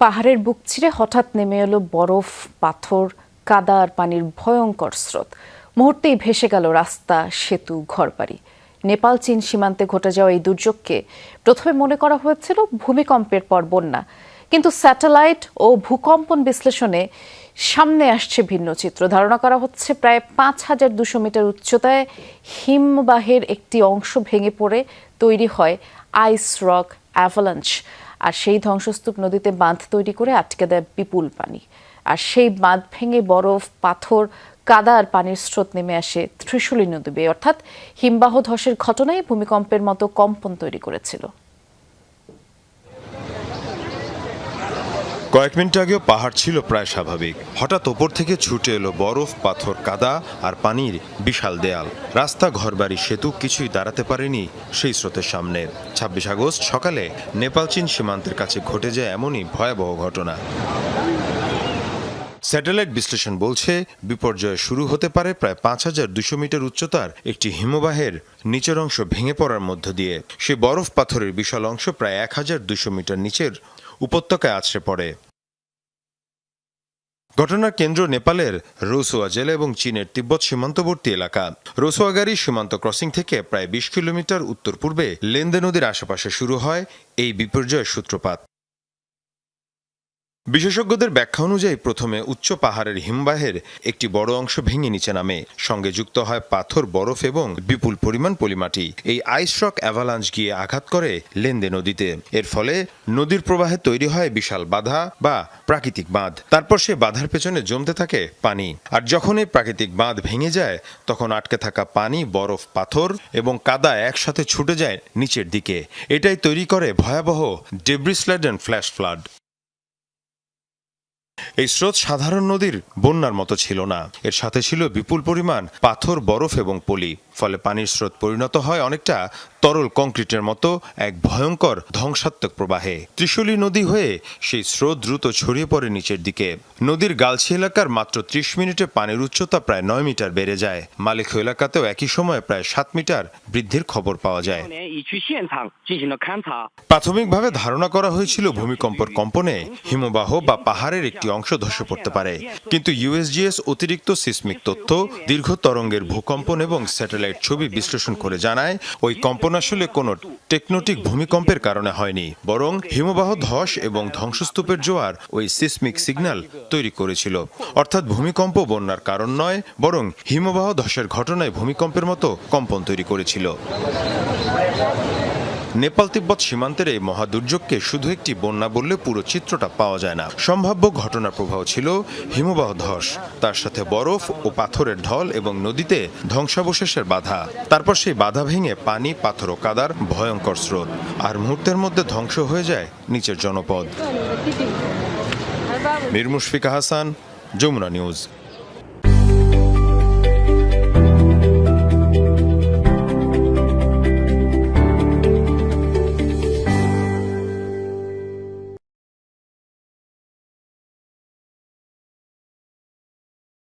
পাহাড়ের বুক চিরে হঠাৎ নেমে এলো বরফ, পাথর, কাদা আর পানির ভয়ঙ্কর স্রোত। মুহূর্তেই ভেসে গেল রাস্তা, সেতু, ঘরবাড়ি। নেপাল চীন সীমান্তে ঘটে যাওয়া এই দুর্যোগকে প্রথমে মনে করা হয়েছিল ভূমিকম্পের পর বন্যা, কিন্তু স্যাটেলাইট ও ভূকম্পন বিশ্লেষণে সামনে আসছে ভিন্ন চিত্র। ধারণা করা হচ্ছে প্রায় ৫,২০০ মিটার উচ্চতায় হিমবাহের একটি অংশ ভেঙে পড়ে তৈরি হয় আইস রক অ্যাভালাঞ্চ। আর সেই ধ্বংসস্তূপ নদীতে বাঁধ তৈরি করে আটকে দেয় বিপুল পানি। আর সেই বাঁধ ভেঙে বরফ, পাথর, কাদা আর পানির স্রোত নেমে আসে ত্রিশূলী নদী বেয়ে। অর্থাৎ হিমবাহ ধসের ঘটনায় ভূমিকম্পের মতো কম্পন তৈরি করেছিল। কয়েক মিনিট আগেও পাহাড় ছিল প্রায় স্বাভাবিক, হঠাৎ ওপর থেকে ছুটে এলো বরফ, পাথর, কাদা আর পানির বিশাল দেয়াল। রাস্তা, ঘরবাড়ি, সেতু কিছুই দাঁড়াতে পারেনি সেই স্রোতের সামনে। ২৬ আগস্ট সকালে নেপাল চীন সীমান্তের কাছে ঘটে যায় এমনই ভয়াবহ ঘটনা। স্যাটেলাইট বিশ্লেষণ বলছে বিপর্যয় শুরু হতে পারে প্রায় ৫,২০০ মিটার উচ্চতার একটি হিমবাহের নিচের অংশ ভেঙে পড়ার মধ্য দিয়ে। সে বরফ পাথরের বিশাল অংশ প্রায় ১,২০০ মিটার নিচের উপত্যকায় আছড়ে পড়ে। ঘটনার কেন্দ্র নেপালের রসুয়া জেলা এবং চীনের তিব্বত সীমান্তবর্তী এলাকা। রসুয়াগাড়ি সীমান্ত ক্রসিং থেকে প্রায় ২০ কিলোমিটার উত্তর পূর্বে লেন্দে নদীর আশেপাশে শুরু হয় এই বিপর্যয়ের সূত্রপাত। বিশেষজ্ঞদের ব্যাখ্যা অনুযায়ী প্রথমে উচ্চ পাহাড়ের হিমবাহের একটি বড় অংশ ভেঙে নিচে নামে, সঙ্গে যুক্ত হয় পাথর, বরফ এবং বিপুল পরিমাণ পলিমাটি। এই আইস রক অ্যাভালাঞ্চ গিয়ে আঘাত করে লেন্দে নদীতে। এর ফলে নদীর প্রবাহে তৈরি হয় বিশাল বাধা বা প্রাকৃতিক বাঁধ। তারপর সে বাধার পেছনে জমতে থাকে পানি। আর যখন এই প্রাকৃতিক বাঁধ ভেঙে যায়, তখন আটকে থাকা পানি, বরফ, পাথর এবং কাদা একসাথে ছুটে যায় নিচের দিকে। এটাই তৈরি করে ভয়াবহ ডেব্রিস লেডেন ফ্ল্যাশ ফ্লাড। এই স্রোত সাধারণ নদীর বন্যার মতো ছিল না, এর সাথে ছিল বিপুল পরিমাণ পাথর, বরফ এবং পলি। ফলে পানির স্রোত পরিণত হয় অনেকটা তরল কংক্রিটের মতো এক ভয়ঙ্কর ধ্বংসাত্মক প্রবাহে। ত্রিশূলী নদী হয়ে সেই স্রোত দ্রুত ছড়িয়ে পড়ে নিচের দিকে। নদীর গালছি এলাকার মাত্র ৩০ মিনিটে পানির উচ্চতা প্রায় ৯ মিটার বেড়ে যায়। মালিখো এলাকাতেও একই সময়ে প্রায় ৭ মিটার বৃদ্ধির খবর পাওয়া যায়। প্রাথমিকভাবে ধারণা করা হয়েছিল ভূমিকম্পের কম্পনে হিমবাহ বা পাহাড়ের একটি অংশ ধসে পড়তে পারে, কিন্তু ইউএসজিএস অতিরিক্ত সিসমিক তথ্য, দীর্ঘ তরঙ্গের ভূকম্পন এবং স্যাটেলাইট ছবি বিশ্লেষণ করে জানায় ওই কম্পন আসলে কোনো টেকটোনিক ভূমিকম্পের কারণে হয়নি, বরং হিমবাহ ধস এবং ধ্বংসস্তূপের জোয়ার ওই সিসমিক সিগন্যাল তৈরি করেছিল। অর্থাৎ ভূমিকম্প বন্যার কারণ নয়, বরং হিমবাহ ধসের ঘটনায় ভূমিকম্পের মতো কম্পন তৈরি করেছিল। নেপাল তিব্বত সীমান্তের এই মহাদুর্যোগকে শুধু একটি বন্যা বললে পুরো চিত্রটা পাওয়া যায় না। সম্ভাব্য ঘটনার প্রবাহ ছিল হিমবাহ ধস, তার সাথে বরফ ও পাথরের ঢল এবং নদীতে ধ্বংসাবশেষের বাধা। তারপর সেই বাধা ভেঙে পানি, পাথর ও কাদার ভয়ঙ্কর স্রোত, আর মুহূর্তের মধ্যে ধ্বংস হয়ে যায় নিচের জনপদ। মীর মুশফিকা হাসান, যমুনা নিউজ।